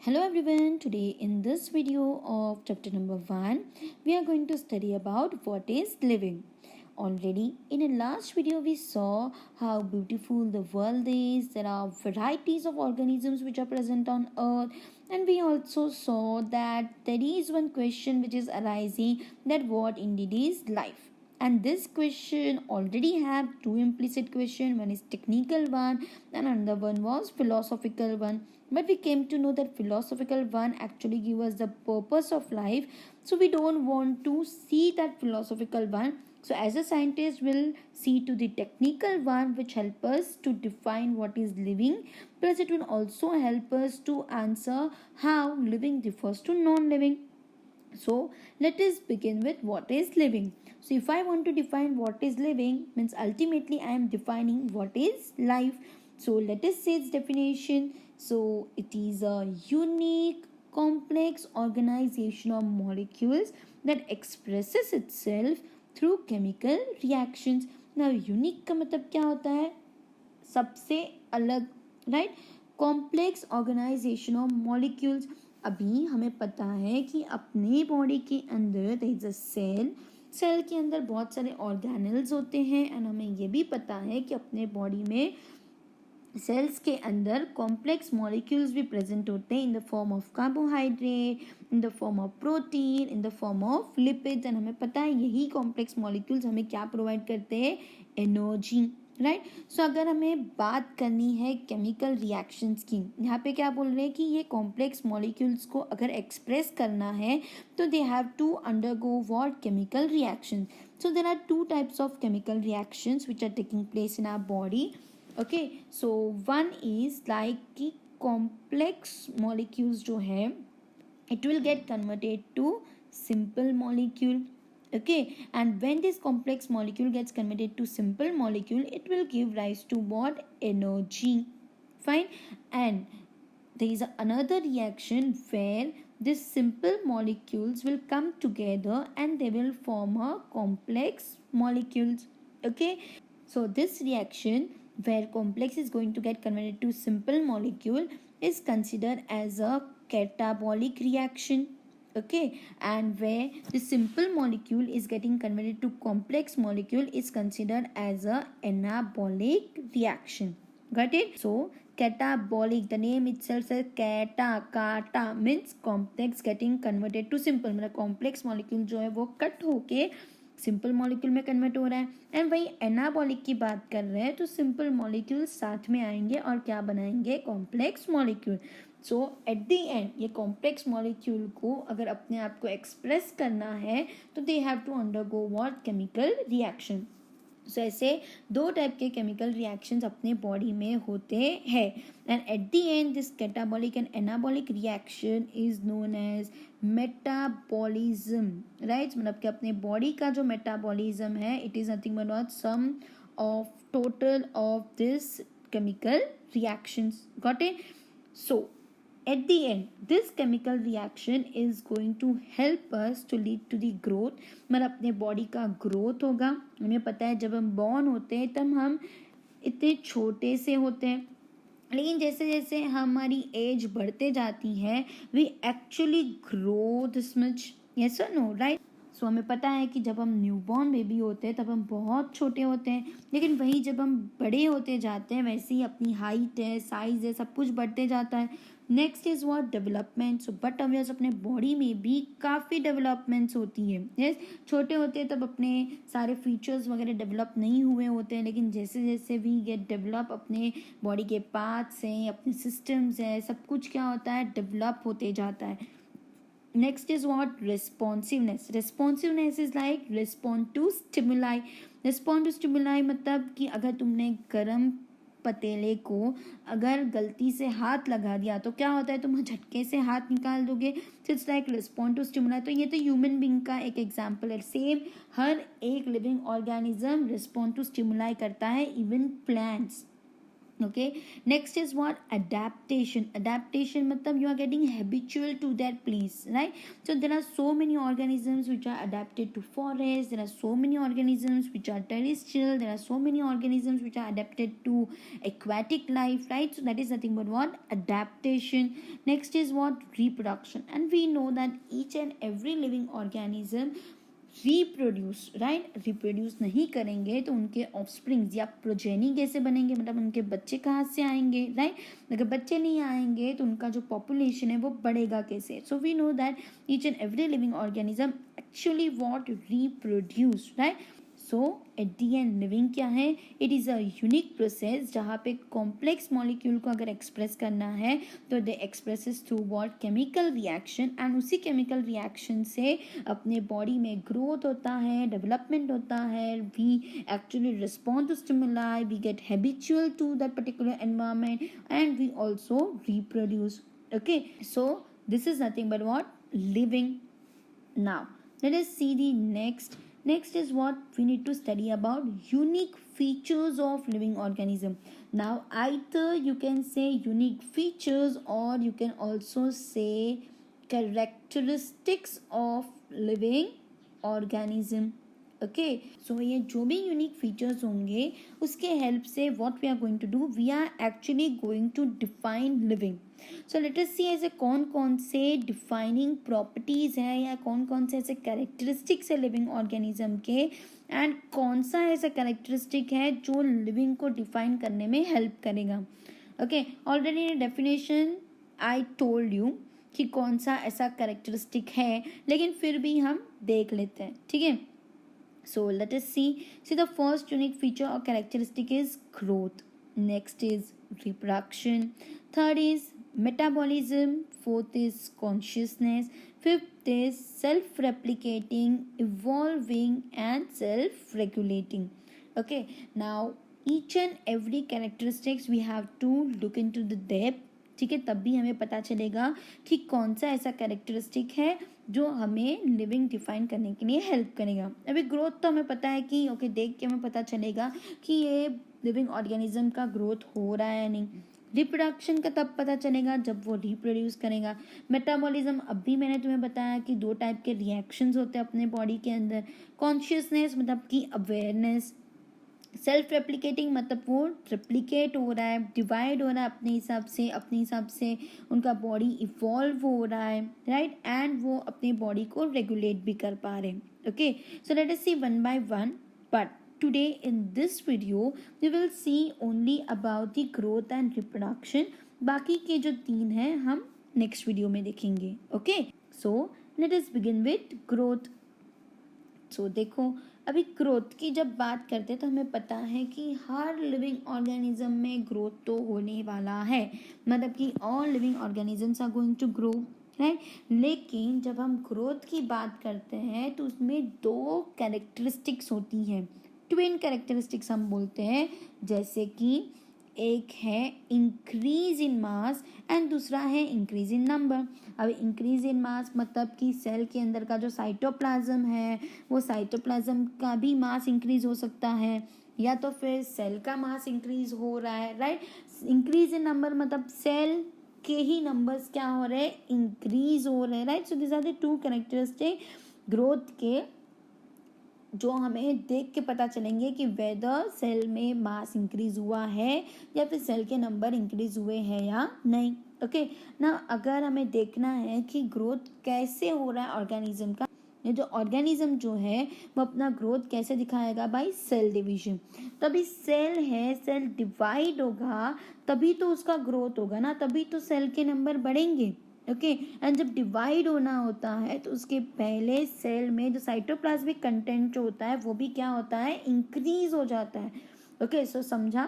Hello everyone, today in this video of chapter number 1, we are going to study about what is living. Already in a last video we saw how beautiful the world is, there are varieties of organisms which are present on earth, and we also saw that there is one question which is arising, that what indeed is life. And this question already have two implicit question, one is technical one and another one was philosophical one, but we came to know that philosophical one actually give us the purpose of life, so we don't want to see that philosophical one. So as a scientist we'll see to the technical one which help us to define what is living, plus it will also help us to answer how living differs to non-living. So let us begin with what is living. So if I want to define what is living, means ultimately I am defining what is life. So let us say its definition. So it is a unique complex organization of molecules that expresses itself through chemical reactions. Now unique का मतलब क्या होता है? सबसे अलग, right? Complex organization of molecules. अभी हमें पता है कि अपने बॉडी के अंदर देयर इज अ सेल के अंदर बहुत सारे ऑर्गेनल्स होते हैं, एंड हमें ये भी पता है कि अपने बॉडी में सेल्स के अंदर कॉम्प्लेक्स मॉलिक्यूल्स भी प्रेजेंट होते हैं in the form of carbohydrate, in the form of protein, in the form of lipids, and हमें पता है यही कॉम्प्लेक्स मॉलिक्यूल्स हमें क्या प्रोवाइड करते हैं? Energy, right. सो अगर हमें बात करनी है केमिकल रिएक्शंस की, यहाँ पे क्या बोल रहे हैं कि ये कॉम्प्लेक्स मॉलिक्यूल्स को अगर एक्सप्रेस करना है तो they have to undergo what? Chemical reactions. So there are two types of chemical reactions which are taking place in our body. Okay, so one is like कि complex molecules जो है it will get converted to simple molecule. Okay, and when this complex molecule gets converted to simple molecule, it will give rise to what? Energy. Fine. And there is another reaction where these simple molecules will come together and they will form a complex molecules. Okay, so this reaction where complex is going to get converted to simple molecule is considered as a catabolic reaction. Okay, and where the simple molecule is getting converted to complex molecule is considered as a anabolic reaction. Got it? So catabolic, the name itself says kata means complex getting converted to simple, मतलब complex molecule जो है वो cut होके simple molecule में convert हो रहा है. And वही एनाबॉलिक की बात कर रहे हैं तो सिंपल मॉलिक्यूल साथ में आएंगे और क्या बनाएंगे? Complex molecule. So at the end ये कॉम्प्लेक्स मॉलिक्यूल को अगर अपने आप को एक्सप्रेस करना है तो they have to undergo what? Chemical reaction. So ऐसे दो टाइप के केमिकल रिएक्शंस अपने बॉडी में होते हैं, and at the end this catabolic and anabolic reaction is known as metabolism, right. मतलब कि अपने बॉडी का जो मेटाबॉलिज्म है it is nothing but not sum of total of this chemical reactions. Got it? So at the end this chemical reaction is going to help us to lead to the growth. मतलब अपने body का growth होगा. हमें पता है जब हम born होते हैं तब हम इतने छोटे से होते हैं, लेकिन जैसे जैसे हमारी एज बढ़ते जाती है we actually grow this much. Yes और नो, राइट. सो हमें पता है कि जब हम न्यूबॉर्न बेबी होते हैं तब हम बहुत छोटे होते हैं, लेकिन वही जब हम बड़े होते जाते हैं वैसे ही अपनी हाइट है, साइज है, सब कुछ बढ़ते जाता है. Next is what? Development. So but obvious अपने बॉडी में भी काफ़ी डेवलपमेंट्स होती है. यस, छोटे होते हैं तब अपने सारे फीचर्स वगैरह डेवलप नहीं हुए होते हैं, लेकिन जैसे जैसे वी गेट डेवलप अपने बॉडी के पार्ट्स हैं, अपने सिस्टम्स हैं, सब कुछ क्या होता है? डेवलप होते जाता है. Next is what? Responsiveness. Responsiveness is like respond to stimuli. Respond to stimuli मतलब कि अगर तुमने गर्म पतीले को अगर गलती से हाथ लगा दिया तो क्या होता है? तुम झटके से हाथ निकाल दोगे. तो it's like respond to stimuli. तो ये तो ह्यूमन बींग का एक एग्जाम्पल है. सेम हर एक living organism respond to stimuli करता है, even plants. Okay, next is what? Adaptation matlab you are getting habitual to that place, right? So there are so many organisms which are adapted to forest, there are so many organisms which are terrestrial, there are so many organisms which are adapted to aquatic life, right? So that is nothing but what? Adaptation. Next is what? Reproduction. And we know that each and every living organism reproduce, right? Reproduce नहीं करेंगे तो उनके offsprings या progeny कैसे बनेंगे, मतलब उनके बच्चे कहाँ से आएंगे, राइट? अगर बच्चे नहीं आएंगे तो उनका जो पॉपुलेशन है वो बढ़ेगा कैसे? So we know that each and every living organism actually what? Reproduce, right? So at the end living क्या है? It is a unique process जहाँ पे कॉम्प्लेक्स मॉलिक्यूल को अगर एक्सप्रेस करना है तो they expresses through what? Chemical reaction, and उसी केमिकल रिएक्शन से अपने बॉडी में ग्रोथ होता है, डेवलपमेंट होता है, we actually respond to stimuli, we get habitual to that particular environment, and we also reproduce. Okay, so this is nothing but what? Living. Now let us see the next is what we need to study about: unique features of living organism. Now either you can say unique features or you can also say characteristics of living organism. Okay, so ये जो भी unique features होंगे उसके help से what we are going to do, we are actually going to define living. So let us see ऐसे कौन कौन से डिफाइनिंग प्रॉपर्टीज़ हैं या कौन कौन से ऐसे कैरेक्टरिस्टिक्स है लिविंग ऑर्गेनिज्म के, एंड कौन सा ऐसा कैरेक्टरिस्टिक है जो लिविंग को डिफाइन करने में हेल्प करेगा. Okay, already in definition I told you कि कौन सा ऐसा कैरेक्टरिस्टिक है, लेकिन फिर भी हम देख लेते हैं, ठीक है? So let us see. See, the first unique feature or characteristic is growth. Next is reproduction. Third is metabolism. Fourth is consciousness. Fifth is self-replicating, evolving, and self-regulating. Okay. Now each and every characteristics we have to look into the depth. ठीक है, तब भी हमें पता चलेगा कि कौन सा ऐसा कैरेक्टरिस्टिक है जो हमें लिविंग डिफाइन करने के लिए हेल्प करेगा. अभी ग्रोथ तो हमें पता है कि ओके, देख के हमें पता चलेगा कि ये लिविंग ऑर्गेनिज्म का ग्रोथ हो रहा है या नहीं. रिप्रोडक्शन का तब पता चलेगा जब वो रिप्रोड्यूस करेगा. मेटाबॉलिज्म अभी मैंने तुम्हें बताया कि 2 टाइप के रिएक्शंस होते हैं अपने बॉडी के अंदर. कॉन्शियसनेस मतलब कि अवेयरनेस. सेल्फ रेप्लिकेटिंग मतलब वो रेप्लिकेट हो रहा है, डिवाइड हो रहा है अपने हिसाब से उनका बॉडी इवॉल्व हो रहा है, राइट? एंड वो अपनी बॉडी को रेगुलेट भी कर पा रहे हैं. Okay, so let us see one by one. But today in this video we will see only about the growth and reproduction. बाकी के जो 3 हैं हम नेक्स्ट वीडियो में देखेंगे. Okay, so let us begin with growth. So देखो, अभी growth की जब बात करते हैं तो हमें पता है कि हर लिविंग ऑर्गेनिज्म में ग्रोथ तो होने वाला है, मतलब कि all living organisms are going to grow, right? लेकिन जब हम ग्रोथ की बात करते हैं तो उसमें 2 कैरेक्टरिस्टिक्स होती हैं, ट्विन कैरेक्टरिस्टिक्स हम बोलते हैं. जैसे कि एक है इंक्रीज इन मास एंड दूसरा है इंक्रीज इन नंबर. अब इंक्रीज इन मास मतलब कि सेल के अंदर का जो साइटोप्लाज्म है वो साइटोप्लाज्म का भी मास इंक्रीज हो सकता है, या तो फिर सेल का मास इंक्रीज हो रहा है, राइट? इंक्रीज इन नंबर मतलब सेल के ही नंबर्स क्या हो रहे हैं? इंक्रीज हो रहे हैं, right? So this are the 2 characteristic growth के जो हमें देख के पता चलेंगे कि वेदर सेल में मास इंक्रीज हुआ है या फिर सेल के नंबर इंक्रीज हुए हैं या नहीं. ओके ना, अगर हमें देखना है कि ग्रोथ कैसे हो रहा है ऑर्गेनिज्म का, ये जो ऑर्गेनिज्म जो है वो अपना ग्रोथ कैसे दिखाएगा? By cell division. तभी सेल है, सेल डिवाइड होगा तभी तो उसका ग्रोथ होगा ना, तभी तो सेल के नंबर बढ़ेंगे. ओके, एंड जब डिवाइड होना होता है तो उसके पहले सेल में जो साइटोप्लाज्मिक कंटेंट जो होता है वो भी क्या होता है? इंक्रीज हो जाता है. ओके, सो समझा?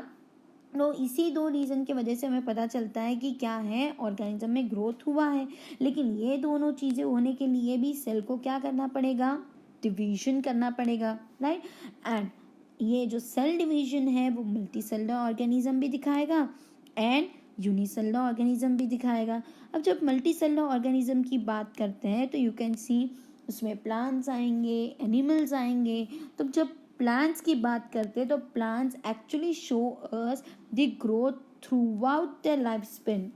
तो इसी 2 रीज़न की वजह से हमें पता चलता है कि क्या है, ऑर्गेनिज्म में ग्रोथ हुआ है. लेकिन ये दोनों चीज़ें होने के लिए भी सेल को क्या करना पड़ेगा? डिवीजन करना पड़ेगा, राइट? एंड ये जो सेल डिवीजन है वो मल्टी सेलुलर ऑर्गेनिज्म भी दिखाएगा एंड यूनिसेलुलर ऑर्गेनिज्म भी दिखाएगा. अब जब मल्टी सेलुलर ऑर्गेनिज्म की बात करते हैं तो यू कैन सी उसमें प्लांट्स आएंगे, एनिमल्स आएंगे. तो जब प्लांट्स की बात करते हैं तो plants actually show us the growth throughout the life span.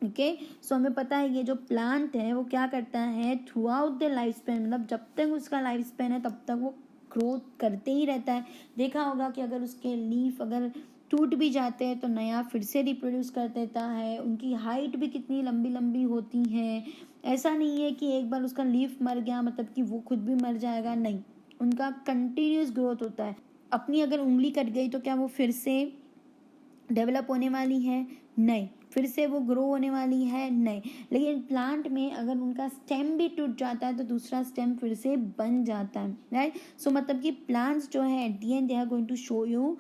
Okay, so हमें पता है ये जो प्लांट है वो क्या करता है, through out the life Spain, मतलब जब तक उसका लाइफ स्पेन है तब तक वो ग्रोथ करते ही रहता है। देखा होगा कि अगर उसके लीफ अगर टूट भी जाते हैं तो नया फिर से रिप्रोड्यूस कर देता है। उनकी हाइट भी कितनी लंबी लंबी होती है। ऐसा नहीं है कि एक बार उसका लीफ मर गया मतलब कि वो खुद भी मर जाएगा, नहीं, उनका कंटिन्यूस ग्रोथ होता है। अपनी अगर उंगली कट गई तो क्या वो फिर से डेवलप होने वाली है? नहीं। फिर से वो ग्रो होने वाली है? नहीं। लेकिन प्लांट में अगर उनका स्टेम भी टूट जाता है तो दूसरा स्टेम फिर से बन जाता है, राइट। सो मतलब कि प्लांट्स जो है at the end they are going to show you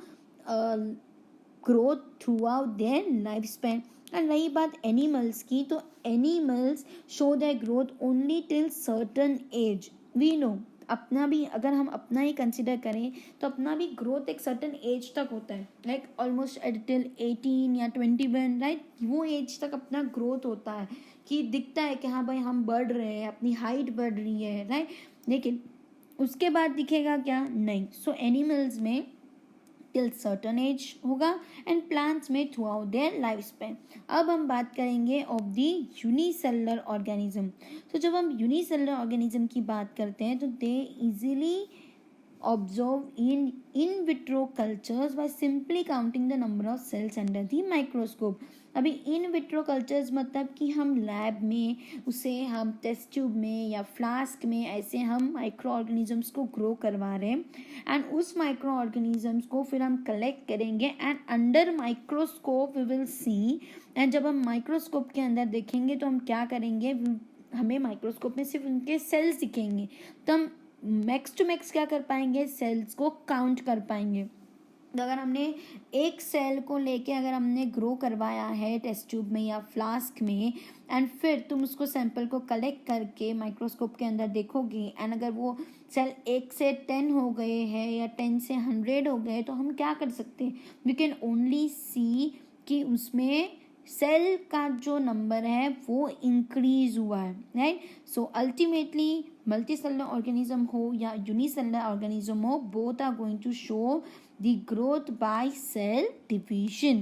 growth throughout their life span. And रही बात एनिमल्स की, तो animals show their growth only till certain age. We know, अपना भी अगर हम अपना ही कंसिडर करें तो अपना भी ग्रोथ एक सर्टन एज तक होता है, लाइक ऑलमोस्ट टिल 18 या 21, राइट। वो एज तक अपना ग्रोथ होता है कि दिखता है कि हाँ भाई हम बढ़ रहे हैं, अपनी हाइट बढ़ रही है, राइट। लेकिन उसके बाद दिखेगा क्या? नहीं। सो एनिमल्स में टिल सर्टन एज होगा एंड प्लांट्स में through out their life span. अब हम बात करेंगे ऑफ दी यूनिसेलुलर ऑर्गेनिज्म। तो जब हम यूनिसेलुलर ऑर्गेनिज्म की बात करते हैं तो they easily observed in vitro cultures by simply counting the number of cells under the microscope। अभी इन विट्रो कल्चर्स मतलब कि हम लैब में उसे हम टेस्ट ट्यूब में या फ्लास्क में ऐसे हम माइक्रो ऑर्गेनिजम्स को ग्रो करवा रहे हैं एंड उस माइक्रो ऑर्गेनिजम्स को फिर हम कलेक्ट करेंगे and under microscope we will see. And जब हम माइक्रोस्कोप के अंदर देखेंगे तो हम क्या करेंगे, हमें माइक्रोस्कोप में सिर्फ उनके सेल्स दिखेंगे तो हम मैक्स टू मैक्स क्या कर पाएंगे, सेल्स को काउंट कर पाएंगे। तो अगर हमने एक सेल को लेके अगर हमने ग्रो करवाया है टेस्ट ट्यूब में या फ्लास्क में एंड फिर तुम उसको सैंपल को कलेक्ट करके माइक्रोस्कोप के अंदर देखोगे एंड अगर वो सेल 1 से 10 हो गए हैं या 10 से 100 हो गए तो हम क्या कर सकते हैं, वी कैन ओनली सी कि उसमें सेल का जो नंबर है वो इंक्रीज हुआ है, right. So ultimately multi cellular organism हो या यूनिसेलुलर ऑर्गेनिज्म हो, both are going to show the growth by cell division.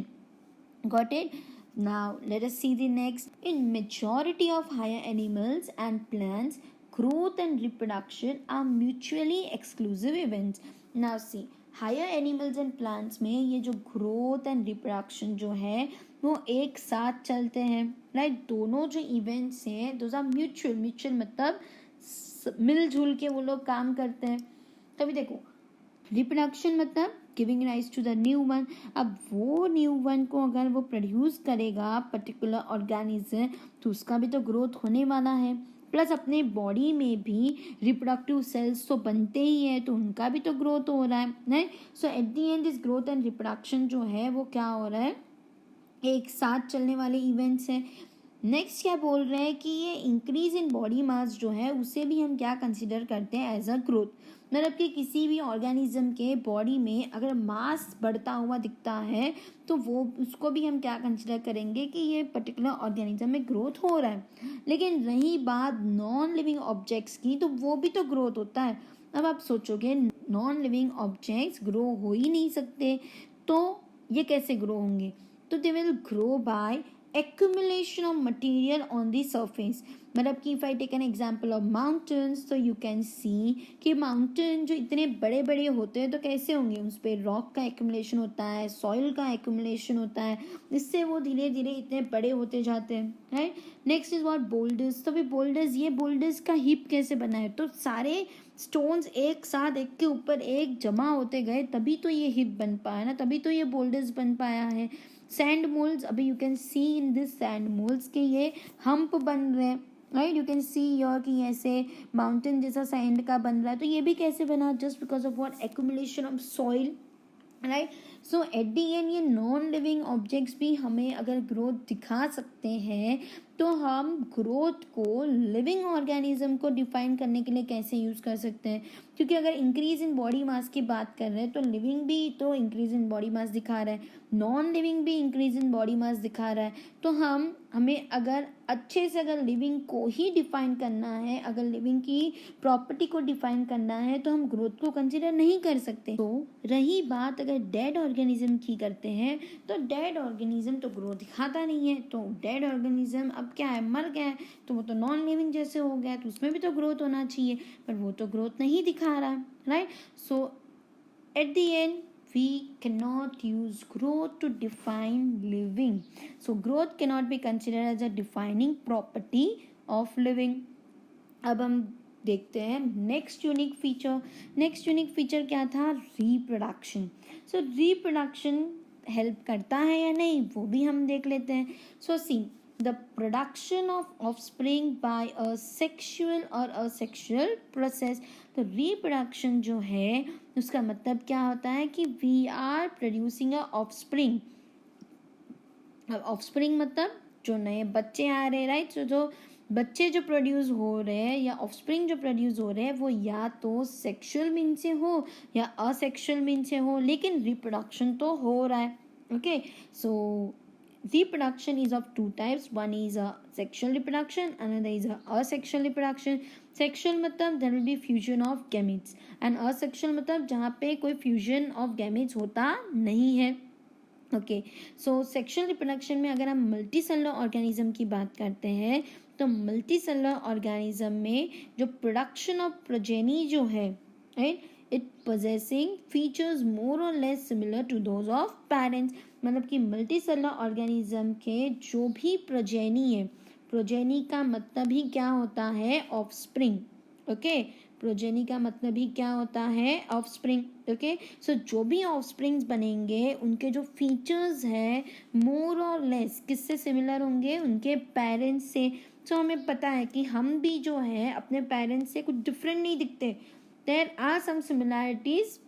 Got it? Now let us see the next. In majority of higher animals and plants, growth and reproduction are mutually exclusive events. Now see, higher animals and plants में ये जो growth and reproduction जो है वो एक साथ चलते हैं, राइट। दोनों जो इवेंट्स हैं दोज आर म्यूचुअल। म्यूचुअल मतलब मिलजुल के वो लोग काम करते हैं। तभी देखो रिप्रोडक्शन मतलब giving rise to the new one. अब वो न्यू वन को अगर वो प्रोड्यूस करेगा पर्टिकुलर ऑर्गेनिज्म तो उसका भी तो ग्रोथ होने वाला है, प्लस अपने बॉडी में भी रिप्रोडक्टिव सेल्स तो बनते ही हैं तो उनका भी तो ग्रोथ हो रहा है, right. So at the end this growth and reproduction जो है वो क्या हो रहा है, एक साथ चलने वाले इवेंट्स हैं। नेक्स्ट क्या बोल रहे हैं कि ये इंक्रीज इन बॉडी मास जो है उसे भी हम क्या कंसिडर करते हैं, एज अ ग्रोथ। मतलब कि किसी भी ऑर्गेनिज्म के बॉडी में अगर मास बढ़ता हुआ दिखता है तो वो उसको भी हम क्या कंसिडर करेंगे कि ये पर्टिकुलर ऑर्गेनिज्म में ग्रोथ हो रहा है। लेकिन रही बात नॉन लिविंग ऑब्जेक्ट्स की, तो वो भी तो ग्रोथ होता है। अब आप सोचोगे नॉन लिविंग ऑब्जेक्ट्स ग्रो हो ही नहीं सकते तो ये कैसे ग्रो होंगे, तो they will grow by accumulation of material on the surface। मतलब कि if I take an example of mountains तो you can see कि mountain जो इतने बड़े बड़े होते हैं तो कैसे होंगे, उस पर rock का accumulation होता है, soil का accumulation होता है, इससे वो धीरे धीरे इतने बड़े होते जाते हैं, right. Next is what boulders। तो भी boulders, ये boulders का हिप कैसे बना है, तो सारे स्टोन्स एक साथ एक के ऊपर एक जमा होते गए तभी तो ये हिप बन पाया ना, तभी तो ये boulders बन पाया है। सैंड मोल्ड्स, अभी you can C in this sand moulds के ये हम्प बन रहे हैं, right. You can see your कि ऐसे माउंटेन जैसा सैंड का बन रहा है, तो ये भी कैसे बना, just because of what, accumulation of soil, right. So at the and ये नॉन लिविंग ऑब्जेक्ट्स भी हमें अगर ग्रोथ दिखा सकते हैं तो हम ग्रोथ को लिविंग ऑर्गेनिज्म को डिफाइन करने के लिए कैसे यूज़ कर सकते हैं, क्योंकि अगर इंक्रीज इन बॉडी मास की बात कर रहे हैं तो लिविंग भी तो इंक्रीज इन बॉडी मास दिखा रहा है, नॉन लिविंग भी इंक्रीज इन बॉडी मास दिखा रहा है। तो हमें अगर अच्छे से अगर लिविंग को ही डिफाइन करना है, अगर लिविंग की प्रॉपर्टी को डिफाइन करना है, तो हम ग्रोथ को कंसिडर नहीं कर सकते। तो रही बात अगर डेड ऑर्गेनिज्म की करते हैं, तो डेड ऑर्गेनिज्म तो ग्रोथ दिखाता नहीं है। तो डेड ऑर्गेनिज्म अब क्या है, मर गया है, तो वो तो नॉन लिविंग जैसे हो गया, तो उसमें भी तो ग्रोथ होना चाहिए, पर वो तो ग्रोथ नहीं दिखा रहा है, right. So at the and we cannot use growth to define living. So growth cannot be considered as a defining property of living. अब हम देखते हैं नेक्स्ट यूनिक फीचर क्या था, रिप्रोडक्शन। सो रिप्रोडक्शन हेल्प करता है या नहीं वो भी हम देख लेते हैं। So see the production of offspring by a sexual or asexual process. तो रिप्रोडक्शन जो है उसका मतलब क्या होता है कि we are producing a offspring. Offspring मतलब जो नए बच्चे आ रहे हैं, राइट। सो जो बच्चे जो प्रोड्यूस हो रहे हैं या ऑफस्प्रिंग जो प्रोड्यूस हो रहे हैं वो या तो सेक्सुअल मीन से हो या असेक्सुअल मीन से हो, लेकिन रिप्रोडक्शन तो हो रहा है। Okay, so reproduction is of two types. One is a sexual reproduction, another is a asexual reproduction. Sexual मतलब there will be fusion of gametes and asexual मतलब जहाँ पे कोई fusion of gametes होता नहीं है। ओके, सो सेक्शुअल रिप्रोडक्शन में अगर हम मल्टी सेलुलर ऑर्गेनिज्म की बात करते हैं, तो मल्टी सेलुलर ऑर्गेनिज्म में जो प्रोडक्शन ऑफ प्रोजेनी जो है, right, it possessing features more or less similar to those of parents. मतलब कि मल्टी सेलुलर ऑर्गेनिज्म के जो भी प्रोजेनी है, प्रोजेनी का मतलब ही क्या होता है, ऑफस्प्रिंग। ओके, प्रोजेनी का मतलब ही क्या होता है, ऑफस्प्रिंग। ओके, सो जो भी ऑफस्प्रिंग्स बनेंगे उनके जो फीचर्स है मोर और लेस किससे सिमिलर होंगे, उनके पेरेंट्स से। सो हमें पता है कि हम भी जो है अपने पेरेंट्स से कुछ डिफरेंट नहीं दिखते। देयर आर सम सिमिलैरिटीज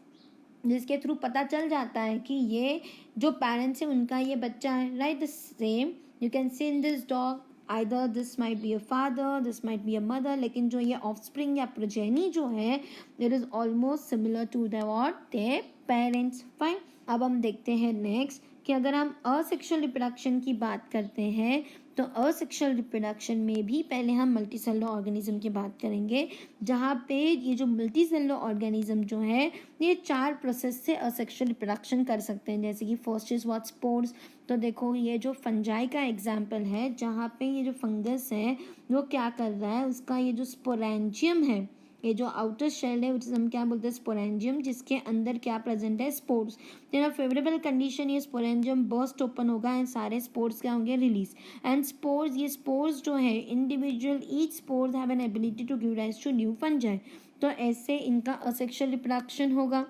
जिसके थ्रू पता चल जाता है कि ये जो पेरेंट्स है उनका ये बच्चा है, right. The same you can C in this dog, either this might be a father, this might be a mother, लेकिन जो ये offspring या progeny जो है it is almost similar to the what their parents. fine, अब हम देखते हैं नेक्स्ट कि अगर हम असेक्सुअल रिप्रोडक्शन की बात करते हैं, तो असेक्सुअल रिप्रोडक्शन में भी पहले हम मल्टी सेलुलर ऑर्गेनिज्म की बात करेंगे, जहाँ पे ये जो मल्टी सेलुलर ऑर्गेनिज्म जो है ये 4 प्रोसेस से असेक्सुअल रिप्रोडक्शन कर सकते हैं। जैसे कि फर्स्ट इज व्हाट, स्पोर्स। तो देखो ये जो फंजाई का एग्जाम्पल है, जहाँ पे ये जो फंगस है वो क्या कर रहा है, उसका ये जो स्पोरेंजियम है, ये जो आउटर शेल है उसे हम क्या बोलते हैं, स्पोरेंजियम, जिसके अंदर क्या प्रेजेंट है, स्पोर्स। इन अ फेवरेबल कंडीशन ये स्पोरेंजियम बर्स्ट ओपन होगा एंड सारे स्पोर्स क्या होंगे, रिलीज। एंड स्पोर्स, ये स्पोर्स जो है individual each spores have an ability to give rise to new fungi. तो ऐसे इनका असेक्सुअल रिप्रोडक्शन होगा।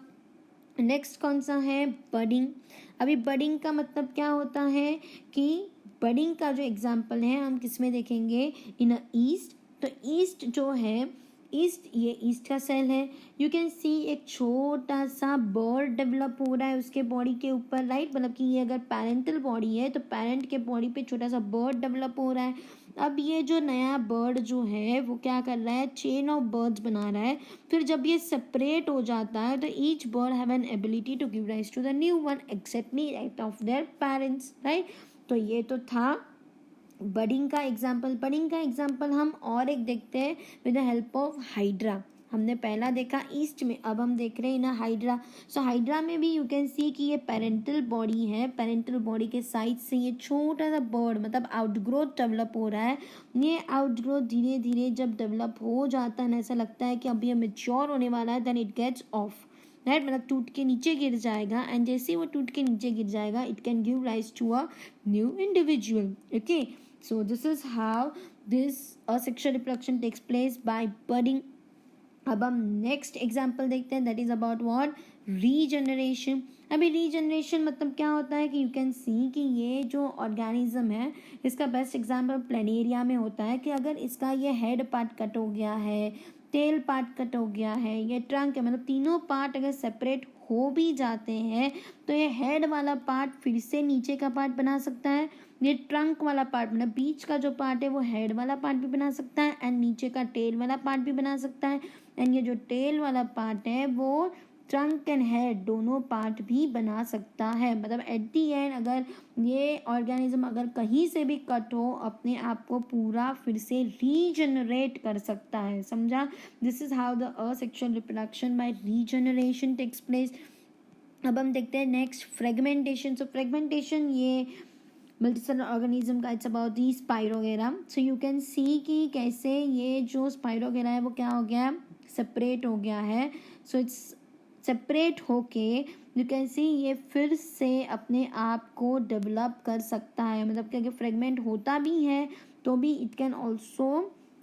नेक्स्ट कौन सा है, बडिंग। अभी बडिंग का मतलब क्या होता है कि बडिंग का जो एग्जाम्पल है हम किस में देखेंगे, इन अ ईस्ट। तो ईस्ट जो है, ईस्ट, ये ईस्ट का सेल है। यू कैन सी एक छोटा सा बर्ड डेवलप हो रहा है उसके बॉडी के ऊपर, राइट। मतलब कि ये अगर पेरेंटल बॉडी है तो पेरेंट के बॉडी पे छोटा सा बर्ड डेवलप हो रहा है। अब ये जो नया बर्ड जो है वो क्या कर रहा है, चेन ऑफ बर्ड्स बना रहा है। फिर जब ये सेपरेट हो जाता है तो each bird have an ability to give rise to the new one exactly act of their parents, right. तो ये तो था बडिंग का एग्जाम्पल। बडिंग का एग्जाम्पल हम और एक देखते हैं with the help of hydra. हमने पहला देखा ईस्ट में, अब हम देख रहे हैं ना हाइड्रा। सो हाइड्रा में भी यू कैन सी कि ये पेरेंटल बॉडी है, पेरेंटल बॉडी के साइड से ये छोटा सा बर्ड मतलब आउटग्रोथ डेवलप हो रहा है। ये आउटग्रोथ धीरे धीरे जब डेवलप हो जाता है, ऐसा लगता है कि अभी ये मेच्योर होने वाला है, then it gets off, right. मतलब टूट के नीचे गिर जाएगा, एंड जैसे ही वो टूट के नीचे गिर जाएगा it can give rise to a new individual. Okay, so this is how this asexual reproduction takes place by budding. अब हम नेक्स्ट एग्जाम्पल देखते हैं, that is about what, regeneration. अभी रीजनरेशन मतलब क्या होता है कि यू कैन सी कि ये जो ऑर्गेनिज्म है इसका बेस्ट एग्जाम्पल प्लेनेरिया में होता है कि अगर इसका ये हेड पार्ट कट हो गया है, टेल पार्ट कट हो गया है, ये ट्रंक है, मतलब तीनों पार्ट अगर सेपरेट हो भी जाते हैं तो ये हेड वाला पार्ट फिर से नीचे का पार्ट बना सकता है, ये ट्रंक वाला पार्ट मतलब बीच का जो पार्ट है वो हेड वाला पार्ट भी बना सकता है, एंड नीचे का टेल वाला पार्ट भी बना सकता है, एंड ये जो टेल वाला पार्ट है वो ट्रंक एंड हेड दोनों पार्ट भी बना सकता है। मतलब एट दी एंड अगर ये ऑर्गेनिज्म अगर कहीं से भी कट हो अपने आप को पूरा फिर से रीजनरेट कर सकता है, समझा। This is how the asexual reproduction by regeneration takes place. अब हम देखते हैं नेक्स्ट फ्रेगमेंटेशन। सो फ्रेगमेंटेशन ये मल्टीसेलुलर ऑर्गेनिज्म का it's about the spirogyra. So you can see कि कैसे ये जो स्पाइरोगेरा है वो क्या हो गया है, सेपरेट हो गया है। सो इट्स सेपरेट होके यू कैन सी ये फिर से अपने आप को डेवलप कर सकता है, मतलब कि अगर फ्रेगमेंट होता भी है तो भी it can also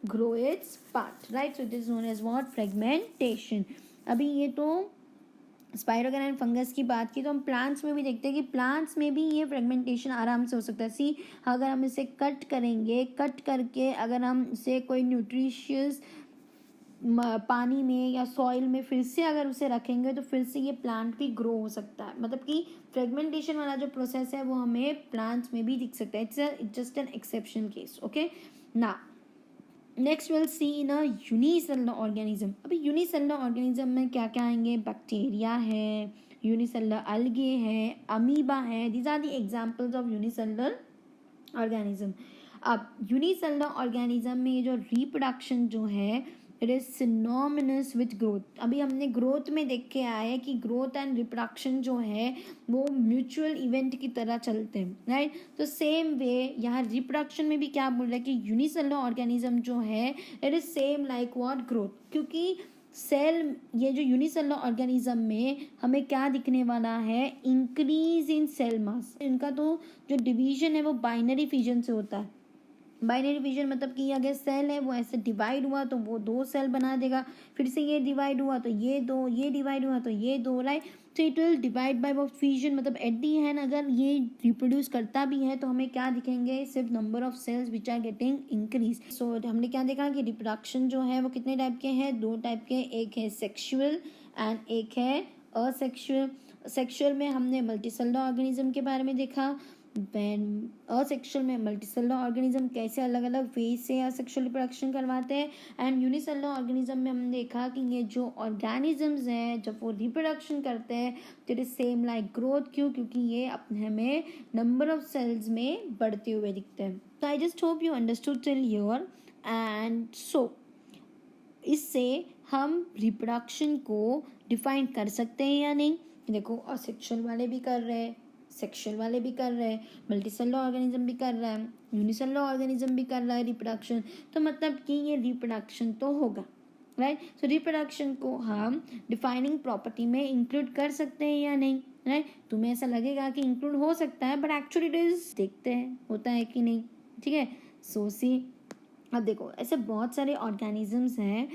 grow its part, right. So it is known as what, fragmentation. अभी ये तो स्पाइरोगेरा एंड फंगस की बात की, तो हम प्लांट्स में भी देखते हैं कि प्लांट्स में भी ये फ्रेगमेंटेशन आराम से हो सकता है। सी अगर हम इसे कट करेंगे, कट करके अगर हम इसे कोई न्यूट्रिशियस पानी में या सॉइल में फिर से अगर उसे रखेंगे तो फिर से ये प्लांट भी ग्रो हो सकता है। मतलब कि फ्रेगमेंटेशन वाला जो प्रोसेस है वो हमें प्लांट्स में भी दिख सकता है। It's just an exception case, okay. ना next will see in a unicellular organism. अभी यूनिसेलुलर ऑर्गेनिज्म में क्या क्या आएंगे, बैक्टीरिया है, यूनिसेलुलर अलगे है, अमीबा है, these are the examples of unicellular organism. अब यूनिसेलुलर ऑर्गेनिज्म में ये जो रिप्रोडक्शन जो है it is synonymous with growth. अभी हमने ग्रोथ में देख के आए कि ग्रोथ एंड रिप्रोडक्शन जो है वो म्यूचुअल इवेंट की तरह चलते हैं, राइट। तो सेम वे यहाँ रिप्रोडक्शन में भी क्या बोल रहा है कि यूनिसेलुलर ऑर्गेनिज्म जो है it is same like what, growth. क्योंकि सेल ये जो यूनिसेलुलर ऑर्गेनिज्म में हमें क्या दिखने वाला है, इंक्रीज इन सेल मास। इनका तो जो डिवीजन है वो बाइनरी फिजन से होता है। बाइनरी फिजन मतलब कि अगर सेल है वो ऐसे डिवाइड हुआ तो वो दो सेल बना देगा, फिर से ये डिवाइड हुआ तो ये दो, ये डिवाइड हुआ तो ये दो, राइट। तो it will divide by fission. मतलब एट दी एंड अगर ये रिप्रोड्यूस करता भी है तो हमें क्या दिखेंगे, सिर्फ number of cells which are getting increase. So हमने क्या देखा कि रिप्रोडक्शन जो है वो कितने टाइप के हैं, दो टाइप के, एक है सेक्सुअल एंड एक है असेक्सुअल। सेक्सुअल में हमने मल्टीसेलुलर ऑर्गेनिज्म के बारे में देखा, असेक्सुअल में मल्टीसेलुलर ऑर्गेनिज्म कैसे अलग अलग वे से असेक्सुअल रिप्रोडक्शन करवाते हैं, एंड यूनिसेलुलर ऑर्गेनिज्म में हमने देखा कि ये जो ऑर्गेनिजम्स हैं जब वो रिप्रोडक्शन करते हैं तो it is same like growth. क्यों, क्योंकि ये अपने हमें नंबर ऑफ सेल्स में बढ़ते हुए दिखते हैं। तो I just hope you understood till here. And so इससे हम रिप्रोडक्शन को डिफाइन कर सकते हैं या नहीं, देखो असेक्सुअल वाले भी कर रहे हैं, सेक्सुअल वाले भी कर रहे हैं, मल्टीसेलुलर ऑर्गेनिज्म भी कर रहा है, यूनिसेलुलर ऑर्गेनिज्म भी कर रहा है रिप्रोडक्शन। तो मतलब कि ये रिप्रोडक्शन तो होगा, राइट। सो रिप्रोडक्शन को हम डिफाइनिंग प्रॉपर्टी में इंक्लूड कर सकते हैं या नहीं, राइट। तुम्हें ऐसा लगेगा कि इंक्लूड हो सकता है बट एक्चुअली इट इज, देखते हैं होता है कि नहीं, ठीक है। सो सी अब देखो ऐसे बहुत सारे ऑर्गेनिजम्स हैं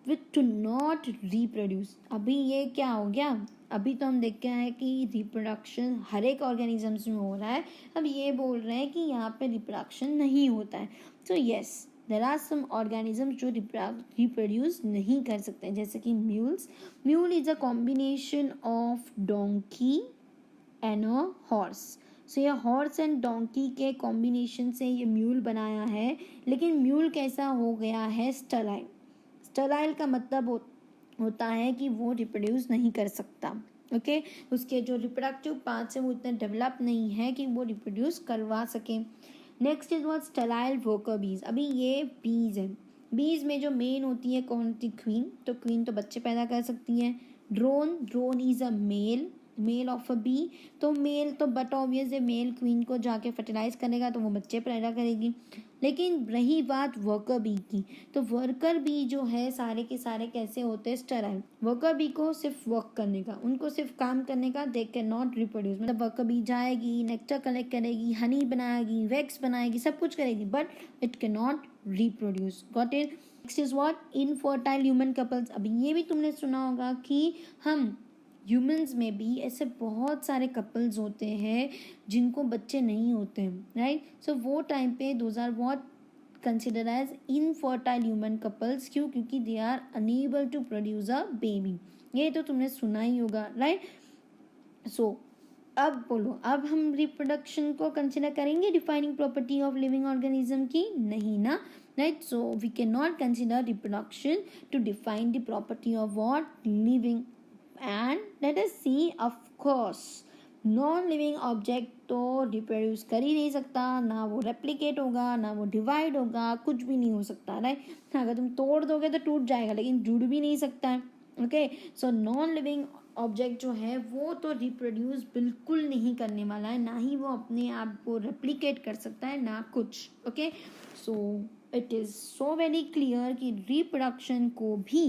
विच टू नॉट रिप्रोड्यूस। अभी ये क्या हो गया, अभी तो हम देख के आए कि रिप्रोडक्शन हर एक ऑर्गेनिजम्स में हो रहा है, अब ये बोल रहे हैं कि यहाँ पे रिप्रोडक्शन नहीं होता है। So yes there are some organisms जो रिप्रोड्यूस नहीं कर सकते हैं, जैसे कि mules. Mule is a combination of donkey and a horse. So ये हॉर्स एंड डोंकी के कॉम्बिनेशन से ये म्यूल बनाया है, लेकिन म्यूल कैसा हो गया है, स्टराइल। स्टराइल का मतलब होता है कि वो रिप्रोड्यूस नहीं कर सकता, ओके। उसके जो रिप्रोडक्टिव पार्ट्स हैं वो इतने डेवलप नहीं है कि वो रिप्रोड्यूस करवा सके। Next is what, Sterlite worker बीज। अभी ये बीज है, बीज में जो मेन होती है कौन सी, क्वीन। तो क्वीन तो बच्चे पैदा कर सकती है। Drone, drone is a male of a bee. तो मेल तो बट ऑब्वियस है, मेल क्वीन को जाके फर्टिलाइज करेगा तो वो बच्चे पैदा करेगी। लेकिन रही बात वर्कर बी की, तो वर्कर बी जो है सारे के सारे कैसे होते हैं, स्टेराइल। वर्कर बी को सिर्फ वर्क करने का, उनको सिर्फ काम करने का, दे कैन नॉट रिप्रोड्यूस। मतलब वर्कर बी जाएगी, नेक्टर कलेक्ट करेगी, हनी बनाएगी, वैक्स बनाएगी, सब कुछ करेगी, but it can not reproduce. Got it. Next is what, infertile human couples. अभी ये भी तुमने सुना होगा कि हम ह्यूमंस में भी ऐसे बहुत सारे कपल्स होते हैं जिनको बच्चे नहीं होते हैं, राइट। सो वो टाइम पे those are what consider as infertile human couples. क्यों, क्योंकि they are unable to produce a baby. ये तो तुमने सुना ही होगा, राइट? सो अब बोलो, अब हम रिप्रोडक्शन को कंसिडर करेंगे defining property of living organism की? नहीं ना, right? So we can not consider reproduction to define the property of what living. And let us see, of course non living object तो रिप्रोड्यूस कर ही नहीं सकता, ना वो रेप्लिकेट होगा, ना वो डिवाइड होगा, कुछ भी नहीं हो सकता, राइट? अगर तुम तोड़ दोगे तो टूट जाएगा, लेकिन जुड़ भी नहीं सकता है. Okay, so non living object जो है वो तो रिप्रोड्यूस बिल्कुल नहीं करने वाला है, ना ही वो अपने आप को रेप्लिकेट कर सकता है, ना कुछ. Okay, so it is so very clear कि रिप्रोडक्शन को भी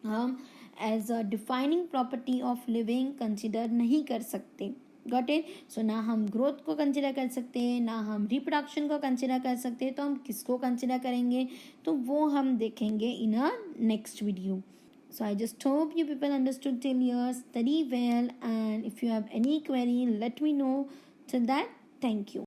हम as a defining property of living consider नहीं कर सकते. Got it? सो ना हम ग्रोथ को कंसिडर कर सकते हैं, ना हम रिप्रोडक्शन को कंसिडर कर सकते हैं. तो हम किसको कंसिडर करेंगे, तो वो हम देखेंगे in a next video. So I just hope you people understood till here. Study well, and if you have any query, let me know. Till that, thank you.